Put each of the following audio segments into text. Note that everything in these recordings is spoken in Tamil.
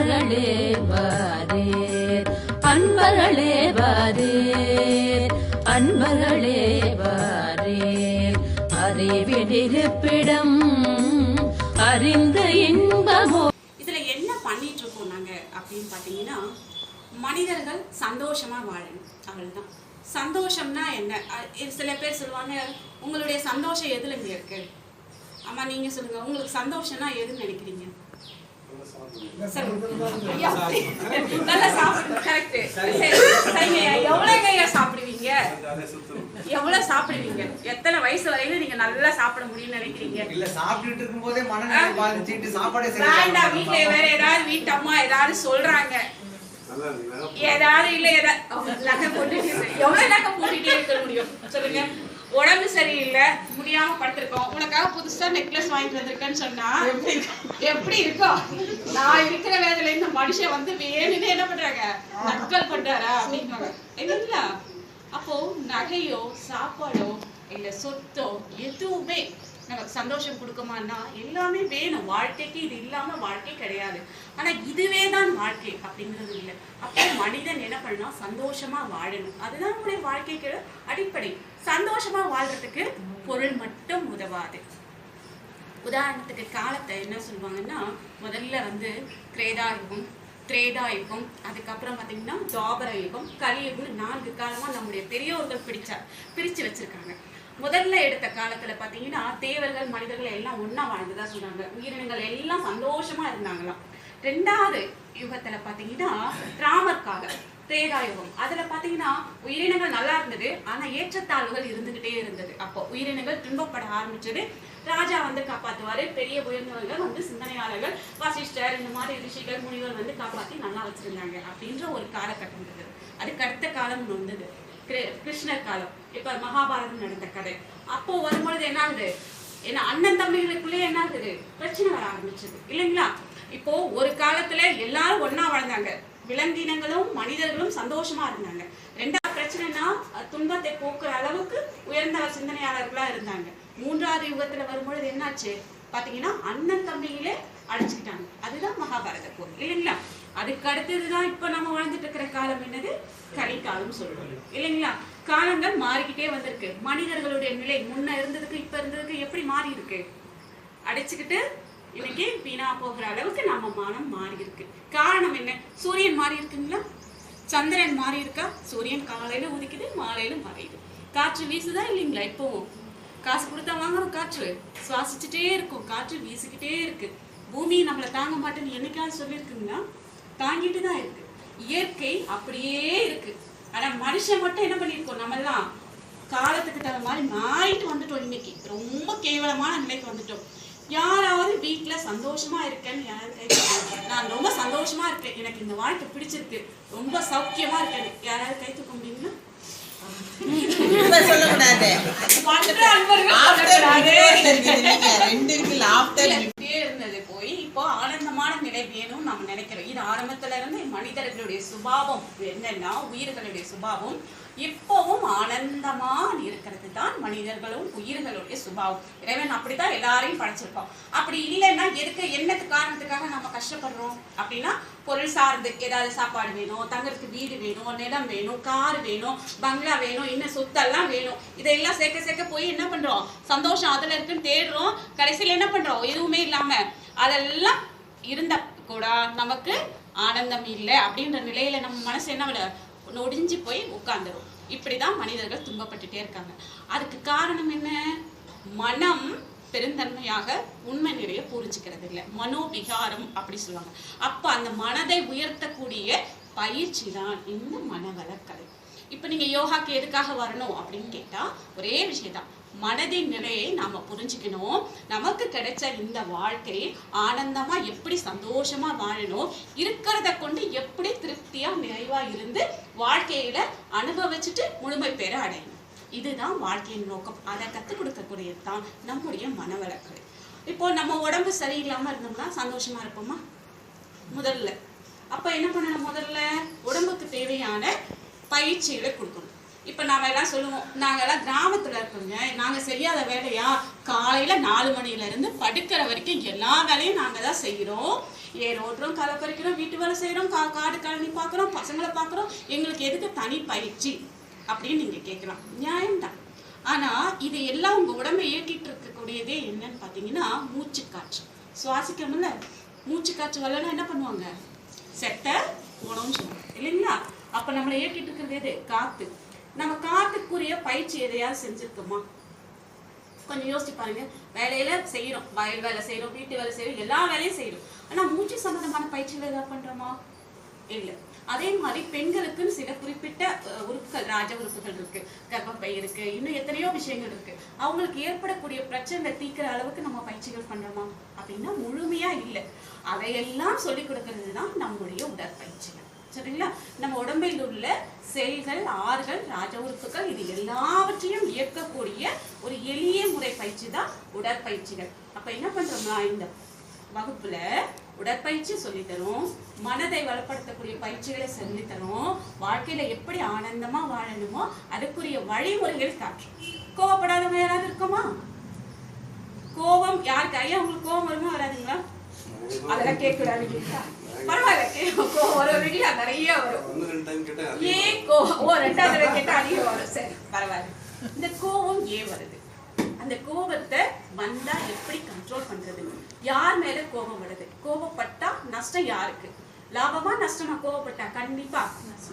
அன்பர்களே வாரீர், அன்பர்களே வாரீர், அன்பர்களே வாரீர். அறிவினிருப்பிடம் அறிந்த இன்பமோ. இதுல என்ன பண்ணிட்டு இருக்கோம் நாங்க அப்படின்னு பாத்தீங்கன்னா, மனிதர்கள் சந்தோஷமா வாழணும், அவ்வளவுதான். சந்தோஷம்னா என்ன? சில பேர் சொல்லுவாங்க, உங்களுடைய சந்தோஷம் எதுலங்க இருக்கு? ஆமா, நீங்க சொல்லுங்க, உங்களுக்கு சந்தோஷம்னா எதுன்னு நினைக்கிறீங்க? நல்லா சாப்பிடுங்க. கரெக்ட். எவ்வளவு சாப்பிடுவீங்க? எவ்வளவு சாப்பிடுவீங்க? எத்தனை வயசு வரையிலும் நீங்க நல்லா சாப்பிட முடியும்னு நினைக்கிறீங்க? இல்ல சாப்பிட்டுட்டு இருக்கும்போதே மனநிலை பாதிச்சிட்டு சாப்பாடே வேண்டாம். வீட்டுல வேற ஏதாவது வீட்டு அம்மா ஏதாவது சொல்றாங்க, ஏதாவது இல்ல ஏதாவது நகை போட்டுட்டு எவ்வளவு நகை போட்டுட்டே இருக்க முடியும் சொல்லுங்க? உடம்பு சரியில்லை, முடியாம படுத்திருக்கோம், உனக்காக புதுசா நெக்லஸ் வாங்கிட்டு வந்திருக்கேன்னு சொன்னா எப்படி இருக்கும்? நான் இருக்கிற வேலையில இந்த மனுஷன் வந்து வேணுன்னு என்ன பண்றாங்க, நக்கல் பண்றாரா அப்படின்னுவாங்க இல்லைங்களா? அப்போ நகையோ சாப்பாடோ இல்ல சொத்தோ எதுவுமே நமக்கு சந்தோஷம் கொடுக்குமான்னா எல்லாமே வேணும். வாழ்க்கைக்கு இது இல்லாம வாழ்க்கை கிடையாது. ஆனா இதுவே தான் வாழ்க்கை அப்படிங்கிறது இல்லை. அப்போ மனிதன் என்ன பண்ணணும், சந்தோஷமா வாழணும். அதுதான் நம்முடைய வாழ்க்கைக்கு அடிப்படை. சந்தோஷமா வாழ்றதுக்கு பொருள் மட்டும் உதவாது. உதாரணத்துக்கு காலத்தை என்ன சொல்லுவாங்கன்னா, முதல்ல வந்து கிரேதாயுகம், திரேதாயுகம், அதுக்கப்புறம் பார்த்தீங்கன்னா துவாபர யுகம், கலியுகம், 4 காலமா நம்முடைய பெரியோர்கள் பிரிச்சு வச்சிருக்காங்க. முதல்ல எடுத்த காலத்துல பாத்தீங்கன்னா தேவர்கள் மனிதர்கள் எல்லாம் ஒன்னா வாழ்ந்துதா சொன்னாங்க. உயிரினங்கள் எல்லாம் சந்தோஷமா இருந்தாங்களாம். 2வது யுகத்துல பாத்தீங்கன்னா ராமர் காலம், திரேதாயுகம். அதுல பாத்தீங்கன்னா உயிரினங்கள் நல்லா இருந்தது, ஆனா ஏற்றத்தாழ்வுகள் இருந்துகிட்டே இருந்தது. அப்போ உயிரினங்கள் துன்பப்பட ஆரம்பிச்சது. ராஜா வந்து காப்பாத்துவாரு, பெரிய உயர்ந்தவர்கள் வந்து சிந்தனையாளர்கள், வசிஷ்டர், இந்த மாதிரி ரிஷிகள், முனிவர் வந்து காப்பாத்தி நல்லா வச்சிருந்தாங்க அப்படின்ற ஒரு காலகட்டம் இருந்தது. அதுக்கு அடுத்த காலம் வந்தது கிருஷ்ணர் காலம். இப்ப மகாபாரதம் நடந்த கதை. அப்போ வரும்பொழுது என்ன ஆகுது, ஏன்னா அண்ணன் தம்பிகளுக்குள்ளே என்ன ஆகுது, பிரச்சனை வர ஆரம்பிச்சது இல்லைங்களா? இப்போ ஒரு காலத்துல எல்லாரும் ஒன்னா வாழ்ந்தாங்க, விலங்கினங்களும் மனிதர்களும் சந்தோஷமா இருந்தாங்க. 2வது பிரச்சனைனா துன்பத்தை போக்குற அளவுக்கு உயர்ந்த சிந்தனையாளர்களா இருந்தாங்க. 3வது யுகத்துல வரும்பொழுது என்னாச்சு பாத்தீங்கன்னா, அண்ணன் தம்பிகளே அழைச்சுக்கிட்டாங்க. அதுதான் மகாபாரத போர் இல்லைங்களா? அதுக்கு அடுத்ததுதான் இப்ப நம்ம வாழ்ந்துட்டு இருக்கிற காலம் என்னது, கலிகாலம் சொல்றோம் இல்லைங்களா? காலங்கள் மாறிக்கிட்டே வந்திருக்கு. மனிதர்களுடைய நிலை முன்ன இருந்ததுக்கு இப்ப இருந்ததுக்கு எப்படி மாறி இருக்கு? அடைச்சுக்கிட்டு இன்னைக்கு வீணா போகிற அளவுக்கு நம்ம மனம் மாறி இருக்கு. காரணம் என்ன? சூரியன் மாறி இருக்குங்களா? சந்திரன் மாறி இருக்கா? சூரியன் காலையில உதிக்குது, மாலையில மறையுது. காற்று வீசுதா இல்லைங்களா? இப்போ காசு கொடுத்தா வாங்குறோம், காற்று சுவாசிச்சுட்டே இருக்கும், காற்று வீசிக்கிட்டே இருக்கு. பூமி நம்மளை தாங்க மாட்டேன்னு என்னைக்காவது சொல்லியிருக்குங்களா? தாங்கிட்டு தான் இருக்கு. இயற்கை அப்படியே இருக்கு. ஆனா மனுஷன் மட்டும் என்ன பண்ணிருக்கோம், நம்ம எல்லாம் காலத்துக்கு தகுந்த மாதிரி மாறிட்டு வந்துட்டோம். இன்னைக்கு ரொம்ப கேவலமான நிலைக்கு வந்துட்டோம். யாராவது வீட்டுல சந்தோஷமா இருக்கேன்னு யாராவது நான் ரொம்ப சந்தோஷமா இருக்கேன், எனக்கு இந்த வாழ்க்கை பிடிச்சிருக்கு, ரொம்ப சௌக்கியமா இருக்கேன், யாராவது கை தூக்க முடியுங்களா? இருந்தது போய் இப்போ ஆனந்தமான நிலை வேணும் நம்ம நினைக்கிறோம். இது ஆரம்பத்துல இருந்து மனிதர்களுடைய சுபாவம் என்னன்னா, உயிர்களுடைய சுபாவம் இப்பவும் ஆனந்தமா இருக்கிறது தான் மனிதர்களும் உயிர்களுடைய சுபாவம். இறைவன் அப்படித்தான் எல்லாரையும் படைச்சிருக்கோம். அப்படி இல்லைன்னா எதுக்கு என்னத்து காரணத்துக்காக நம்ம கஷ்டப்படுறோம் அப்படின்னா, பொருள் சார்ந்து ஏதாவது சாப்பாடு வேணும், தங்கறதுக்கு வீடு வேணும், நிலம் வேணும், கார் வேணும், பங்களா வேணும், இன்னும் சொத்தெல்லாம் வேணும். இதெல்லாம் சேர்க்க சேர்க்க போய் என்ன பண்றோம், சந்தோஷம் அதுல இருக்குன்னு தேடுறோம். கடைசியில என்ன பண்றோம், எதுவுமே இல்லாம அதெல்லாம் இருந்த கூட நமக்கு ஆனந்தம் இல்லை அப்படின்ற நிலையில நம்ம மனசு என்ன நொடிஞ்சு போய் உட்கார்ந்துரும். இப்படிதான் மனிதர்கள் துன்பப்பட்டுட்டே இருக்காங்க. அதுக்கு காரணம் என்ன? மனம் பெருந்தன்மையாக உண்மை நிறைய புரிஞ்சுக்கிறது இல்லை. மனோவிகாரம் அப்படி சொல்லுவாங்க. அப்ப அந்த மனதை உயர்த்தக்கூடிய பயிற்சி தான் இந்த மனவளக்கலை. இப்ப நீங்க யோகாக்கு எதுக்காக வரணும் அப்படின்னு கேட்டா ஒரே விஷயம்தான், மனதின் நிலையை நாம புரிஞ்சுக்கணும். நமக்கு கிடைச்ச இந்த வாழ்க்கை ஆனந்தமா எப்படி சந்தோஷமா வாழணும், இருக்கிறத கொண்டு எப்படி திருப்தியா நிறைவா இருந்து வாழ்க்கையில அனுபவிச்சுட்டு முழுமை பெற அடையணும். இதுதான் வாழ்க்கையின் நோக்கம். அதை கற்றுக் கொடுக்கக்கூடியதுதான் நம்முடைய மனவளக்கலை. இப்போ நம்ம உடம்பு சரியில்லாம இருந்தோம்னா சந்தோஷமா இருப்போமா? முதல்ல அப்ப என்ன பண்ணணும், முதல்ல உடம்புக்கு தேவையான பயிற்சிகளை கொடுக்கணும். இப்ப நாம எல்லாம் சொல்லுவோம், நாங்கெல்லாம் கிராமத்துல இருக்கோங்க, நாங்க செய்யாத வேலையா? காலையில 4 மணில இருந்து படுக்கிற வரைக்கும் எல்லா வேலையும் நாங்க தான் செய்யறோம். ஏன் ஓட்டுறோம், களை பறிக்கிறோம், வீட்டு வேலை செய்யறோம், காடு கழனி பாக்குறோம், பசங்களை பாக்குறோம், எங்களுக்கு எதுக்கு தனி பயிற்சி அப்படின்னு நீங்க கேட்கலாம். நியாயம்தான். ஆனா இது எல்லாம் உங்க உடம்பை இயக்கிட்டு இருக்கக்கூடியதே என்னன்னு பாத்தீங்கன்னா மூச்சு காற்று. சுவாசிக்கணும்ல, மூச்சு காற்று வரலன்னா என்ன பண்ணுவாங்க? செத்த போனோம்னு சொல்லுவாங்க இல்லைங்களா? அப்ப நம்மளை இயக்கிட்டு இருக்கிறது எது? காத்து. நம்ம காத்துக்குரிய பயிற்சி எதையாவது செஞ்சிருக்கோமா? கொஞ்சம் யோசிச்சு பாருங்க. வேலையில செய்யறோம், வயல் வேலை செய்யறோம், வீட்டு வேலை செய்யறோம், எல்லா வேலையும் செய்யறோம். ஆனா மூச்சு சம்பந்தமான பயிற்சிகள் ஏதாவது பண்றோமா? இல்ல. அதே மாதிரி பெண்களுக்குன்னு சில குறிப்பிட்ட உறுப்புகள், ராஜ உறுப்புகள் இருக்கு, கர்ப்பப்பை இருக்கு, இன்னும் எத்தனையோ விஷயங்கள் இருக்கு. அவங்களுக்கு ஏற்படக்கூடிய பிரச்சனை தீர்க்கிற அளவுக்கு நம்ம பயிற்சிகள் பண்றோமா அப்படின்னா முழுமையா இல்லை. அதையெல்லாம் சொல்லிக் கொடுக்கறது தான் நம்முடைய உடற்பயிற்சிகள். சரிங்களா? நம்ம உடம்பில் உள்ள செல்கள், ஆறுகள், ராஜ உறுப்புகள் இது எல்லாவற்றையும் இயக்கக்கூடிய ஒரு எளிய முறை பயிற்சி தான் உடற்பயிற்சிகள். அப்ப என்ன பண்றோம்னா இந்த வகுப்புல உடற்பயிற்சி சொல்லித்தரும், மனதை வளப்படுத்தக்கூடிய பயிற்சிகளை சொல்லித்தரும், வாழ்க்கையில எப்படி ஆனந்தமா வாழணுமோ அதுக்குரிய வழிமுறைகள் காட்டும். கோவப்படாதவங்க யாராவது இருக்குமா? கோபம் யாருக்கு? ஐயா உங்களுக்கு கோபம் வருமா வராதுங்களா? அதெல்லாம் கேட்கக்கூடாது. பரவாயில்ல, கோவம் வரும் இல்லையா? நிறைய வரும். ஏன் கோவம்? 2வது தடவை கேட்டா அதிகம் வரும். சரி பரவாயில்ல. இந்த கோபம் ஏன் வருது? அந்த கோபத்தை வந்தா எப்படி கண்ட்ரோல் பண்றது? யார் மேல கோபம் வருது? கோபப்பட்டா நஷ்டம் யாருக்கு? லாபமா நஷ்டமா? கோபப்பட்டா கண்டிப்பா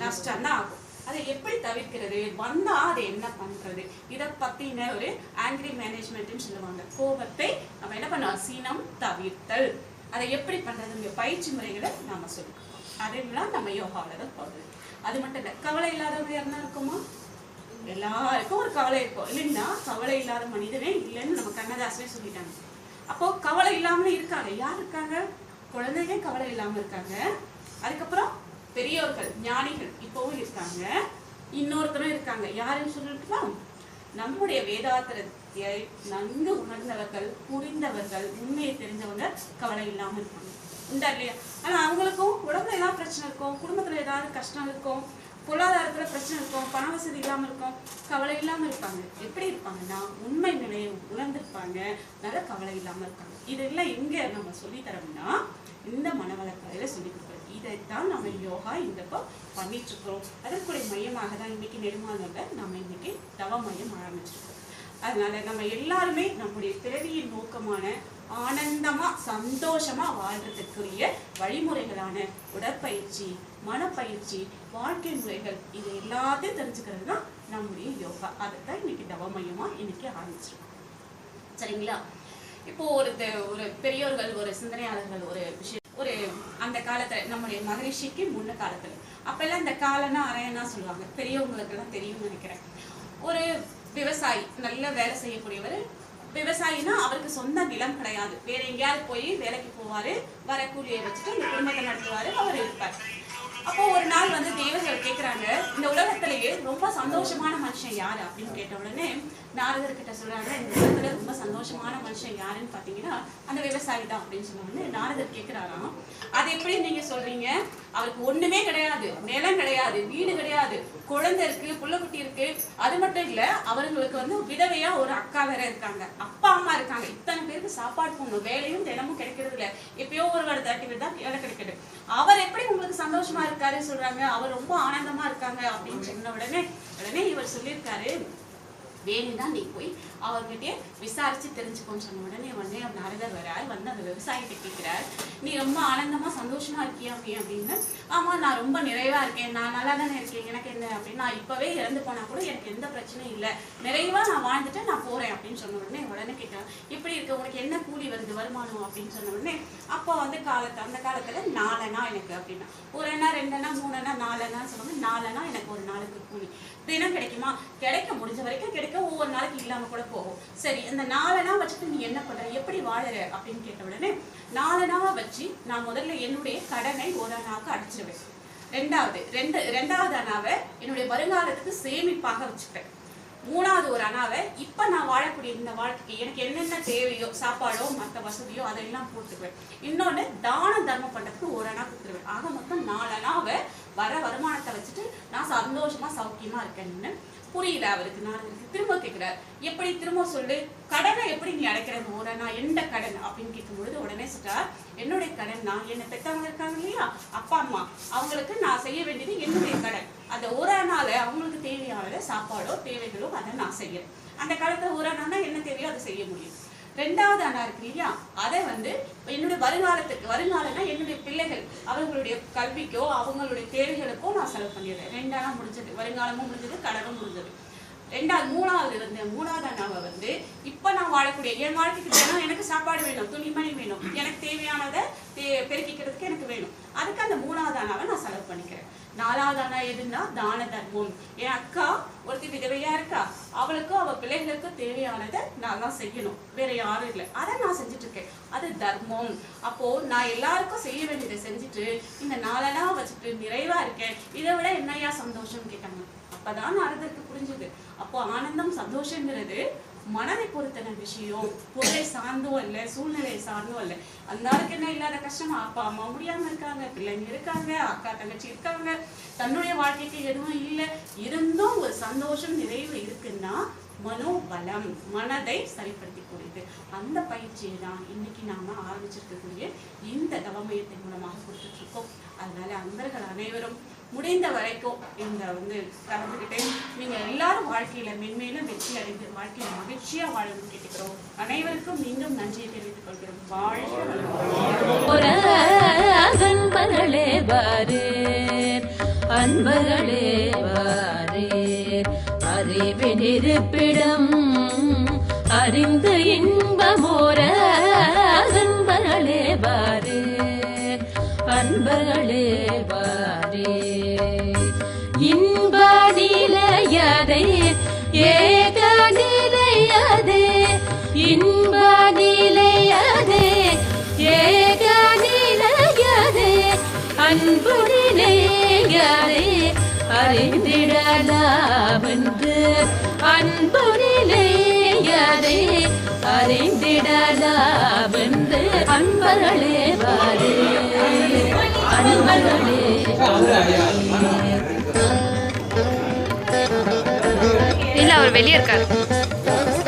நஷ்டம் தான் ஆகும். அதை எப்படி தவிர்க்கிறது? வந்தா அதை என்ன பண்றது? இதை பத்தின ஒரு ஆங்கிரி மேனேஜ்மெண்ட்னு சொல்லுவாங்க. கோபத்தை நம்ம என்ன பண்ணுவோம்? சீனம் தவிர்த்தல். அதை எப்படி பண்றது? பயிற்சி முறைகளை நாம சொல்லுவோம். அதெல்லாம் நம்ம யோகாவில தான் போடுறது. அது மட்டும் இல்லை, கவலை இல்லாதவங்க யாருன்னா இருக்குமா? எல்லாருக்கும் ஒரு கவலை இருக்கும் இல்லைன்னா? கவலை இல்லாத மனிதனே இல்லைன்னு நம்ம கண்ணதாசனே சொல்லிட்டாங்க. அப்போ கவலை இல்லாம இருக்காங்க. யார் இருக்காங்க? குழந்தைங்க கவலை இல்லாம இருக்காங்க. அதுக்கப்புறம் பெரியவர்கள், ஞானிகள் இப்பவும் இருக்காங்க. இன்னொருத்தரும் இருக்காங்க. யாருன்னு சொல்லிட்டுமா? நம்முடைய வேதாத்திரத்தை நன்கு உணர்ந்தவர்கள், புரிந்தவர்கள், உண்மையை தெரிஞ்சவங்க கவலை இல்லாம இருப்பாங்க. உண்டா இல்லையா? ஆனா அவங்களுக்கும் உடம்புல ஏதாவது பிரச்சனை இருக்கும், குடும்பத்துல ஏதாவது கஷ்டம் இருக்கும், பொருளாதாரத்துல பிரச்சனை இருக்கும், பண வசதி இல்லாம இருக்கும், கவலை இல்லாம இருப்பாங்க. எப்படி இருப்பாங்கன்னா உண்மை நிலையை உணர்ந்திருப்பாங்க, நல்ல கவலை இல்லாம இருப்பாங்க. இதெல்லாம் எங்க நம்ம சொல்லி தரோம்னா இந்த மனவளக்கலையில சொல்லி கொடுக்குறோம். இதைத்தான் நம்ம யோகா இந்த பண்ணிட்டு இருக்கிறோம். அதற்குரிய மையமாக தான் இன்னைக்கு நெடுமானோட நம்ம இன்னைக்கு தவ மையம் ஆரம்பிச்சிருக்கோம். அதனால நம்ம எல்லாருமே நம்முடைய பிறவியின் நோக்கமான ஆனந்தமா சந்தோஷமா வாழ்றதுக்குரிய வழிமுறைகளான உடற்பயிற்சி, மனப்பயிற்சி, வாழ்க்கை முறைகள் இது எல்லாத்தையும் தெரிஞ்சுக்கிறது தான் நம்முடைய யோகா. அதைத்தான் இன்னைக்கு தவ மையமா இன்னைக்கு ஆரம்பிச்சிருக்கோம். சரிங்களா? இப்போ ஒரு பெரியோர்கள், ஒரு சிந்தனையாளர்கள் ஒரு விஷயம், ஒரு அந்த காலத்துல நம்முடைய மகரிஷிக்கு முன்ன காலத்துல அப்பெல்லாம் இந்த காலனா அரையனா சொல்லுவாங்க. பெரியவங்களுக்கு எல்லாம் தெரியும்னு நினைக்கிறேன். ஒரு விவசாயி, நல்ல வேலை செய்யக்கூடியவர். விவசாயினா அவருக்கு சொந்த நிலம் கிடையாது, வேற எங்கேயாவது போய் வேலைக்கு போவாரு, வர கூலியை வச்சுட்டு இந்த குடும்பத்தை நடத்துவாரு, அவர் இருப்பார். அப்போ ஒரு நாள் வந்து தேவர்கள் கேட்கிறாங்க, இந்த உலகத்திலேயே ரொம்ப சந்தோஷமான மனுஷன் யாரு அப்படின்னு கேட்ட உடனே நாரதர் கிட்ட சொல்றாங்க, இந்த உலகத்துல ரொம்ப சந்தோஷமான மனுஷன் யாருன்னு பாத்தீங்கன்னா அந்த விவசாயி தான் அப்படின்னு சொன்ன நாரதர் கேட்கிறாராம், அது எப்படி நீங்க சொல்றீங்க? அவருக்கு ஒண்ணுமே கிடையாது, நிலம் கிடையாது, வீடு கிடையாது, குழந்தை இருக்கு, புள்ளக்குட்டி இருக்கு. அது மட்டும் இல்ல, அவங்களுக்கு வந்து விதவையா ஒரு அக்கா வேற இருக்காங்க, அப்பா அம்மா இருக்காங்க. இத்தனை பேருக்கு சாப்பாடு போடணும், வேலையும் தினமும் கிடைக்கிறது இல்ல, எப்பயோ ஒரு வருடம் தான் வேலை கிடைக்குது. அவர் எப்படி உங்களுக்கு சந்தோஷமா இருக்காரு சொல்றாங்க? அவர் ரொம்ப ஆனந்தமா இருக்காங்க அப்படின்னு சொன்ன உடனே இவர் சொல்லியிருக்காரு, வேணுதான் நீ போய் அவர்கிட்ட விசாரிச்சு தெரிஞ்சுக்கோன்னு சொன்ன உடனே நாரதர் வராரு. வந்து அந்த விவசாயிகிட்ட கேட்கிறார், நீ ரொம்ப ஆனந்தமா சந்தோஷமா இருக்கியா அப்படின்னு. ஆமா, நான் ரொம்ப நிறைவா இருக்கேன், நான் நல்லா தானே இருக்கேன், எனக்கு என்ன அப்படின்னு, நான் இப்பவே இறந்து போனா கூட எனக்கு எந்த பிரச்சனையும் இல்லை, நிறைவா நான் வாழ்ந்துட்டு நான் போறேன் அப்படின்னு சொன்ன உடனே கேட்டேன், இப்படி இருக்க உனக்கு என்ன கூலி வருது, வருமானம் அப்படின்னு சொன்ன உடனே அப்போ வந்து அந்த காலத்துல 4 அணா எனக்கு அப்படின்னா, 1 அணா 2 அணா 3 அணா 4 அணா சொல்லுவாங்க. 4 அணா எனக்கு ஒரு நாளுக்கு கூலி. தினம் கிடைக்குமா? கிடைக்க முடிஞ்ச வரைக்கும் கிடைக்கும், ஒவ்வொரு நாளைக்கு இல்லாம கூட போகும். சரி, இந்த 4 அணா வச்சுட்டு நீ என்ன பண்ற, எப்படி வாழற அப்படின்னு கேட்ட உடனே 4 அணாவை வச்சு நான் முதல்ல என்னுடைய கடனை 1 அணாவுக்கு அடிச்சிருவேன். ரெண்டாவது அணாவை என்னுடைய வருங்காலத்துக்கு சேமிப்பாக வச்சுப்பேன். 3வது ஒரு அணாவை இப்ப நான் வாழக்கூடிய இந்த வாழ்க்கைக்கு எனக்கு என்னென்ன தேவையோ, சாப்பாடோ மற்ற வசதியோ அதெல்லாம் போட்டுக்குவேன். இன்னொன்னு தான தர்மம் பண்றதுக்கு 1 அணா கொடுத்துருவேன். ஆக மொத்தம் 4 அணாவை வர வருமானத்தை வச்சுட்டு நான் சந்தோஷமா சௌக்கியமா இருக்கேன்னு புரியல அவருக்கு. நாரதருக்கு திரும்ப கேட்கிறார், எப்படி திரும்ப சொல்லு, கடனை எப்படி நீ அடைக்கிறது ஓரானா, எந்த கடன் அப்படின்னு கேட்கும்பொழுது உடனே சொல்றார், என்னுடைய கடன் நான் என்னை பெற்றவங்க இருக்காங்க இல்லையா அப்பா அம்மா, அவங்களுக்கு நான் செய்ய வேண்டியது என்னுடைய கடன். அந்த ஓரானால அவங்களுக்கு தேவையானதை சாப்பாடோ தேவைகளோ அதை நான் செய்யறேன். அந்த காலத்துல ஓரானா என்ன தேவையோ அதை செய்ய முடியும். ரெண்டாவது அண்ணா இருக்கு இல்லையா, அதை என்னுடைய வருங்காலம்னா என்னுடைய பிள்ளைகள் அவங்களுடைய கல்விக்கோ அவங்களுடைய தேவைகளுக்கோ நான் செலவு பண்ணிடுறேன். ரெண்டானா முடிஞ்சது, வருங்காலமும் முடிஞ்சது, கடனும் முடிஞ்சது. மூணாவது அண்ணாவை இப்ப நான் வாழக்கூடிய என் வாழ்க்கைக்கு வேணும், எனக்கு சாப்பாடு வேணும், துணிமணி வேணும், எனக்கு தேவையானதை பெருக்கிக்கிறதுக்கு எனக்கு வேணும், அதுக்கு அந்த மூணாவது அண்ணாவை நான் செலவு பண்ணிக்கிறேன். நாலாவது அண்ணா எதுன்னா தான தர்மம். என் அக்கா ஒருத்தி விதவையா இருக்கா, அவளுக்கும் அவ பிள்ளைகளுக்கும் தேவையானதை நான் தான் செய்யணும், வேற யாரும் இல்லை, அதை நான் செஞ்சுட்டு இருக்கேன், அது தர்மம். அப்போ நான் எல்லாருக்கும் செய்ய வேண்டியதை செஞ்சுட்டு இந்த நாலனா வச்சுட்டு நிறைவா இருக்கேன், இதை விட என்னையா சந்தோஷம் கேட்டாங்க. அப்பதான் நாரதருக்கு புரிஞ்சுது, அப்போ ஆனந்தம் சந்தோஷங்கிறது மனதை பொறுத்தன விஷயம், பொருளை சார்ந்தும் இல்லை, சூழ்நிலையை சார்ந்தும் இல்லை. அந்த ஆளுக்கு என்ன இல்லாத கஷ்டமா, அப்பா அம்மா முடியாம இருக்காங்க, பிள்ளைங்க இருக்காங்க, அக்கா தங்கச்சி இருக்காங்க, தன்னுடைய வாழ்க்கைக்கு எதுவும் இல்லை, இருந்தும் ஒரு சந்தோஷம் நிறைவு இருக்குன்னா மனோபலம், மனதை சரிப்படுத்திக்கூடியது. அந்த பயிற்சியை தான் இன்னைக்கு நாம ஆரம்பிச்சிருக்கக்கூடிய இந்த தவமையத்தின் மூலமாக கொடுத்துட்டு இருக்கோம். அதனால அன்பர்கள் அனைவரும் முடிந்த வரைக்கும் இந்த கலந்துக்கிட்டே நீங்க எல்லாரும் வாழ்க்கையில மென்மேலும் வெற்றி அடைந்து வாழ்க்கையில மகிழ்ச்சியா வாழணும்னு கேட்டுக்கிறோம். அனைவருக்கும் மீண்டும் நன்றியை தெரிவித்துக் கொள்கிறோம். அன்பர்களே வாரீர், அன்பர்களே வாரீர், அறிவின் இருப்பிடம் அறிந்து இன்பமோர அன்பர்களே வாரீர், அன்பர்களே வாரீர், இன்ப நிலையதே ஏக நிலையதே, இன்ப நிலையதே ஏக நிலையதே, அன்பு நிலையதே அறிந்திடலாமென்று, அன்பு நிலையதே அறிந்திடலாமென்று, அன்பர்களே வாரீர், அன்பர்களே இல்ல அவர் வெளியே இருக்காரு. வாரீர்.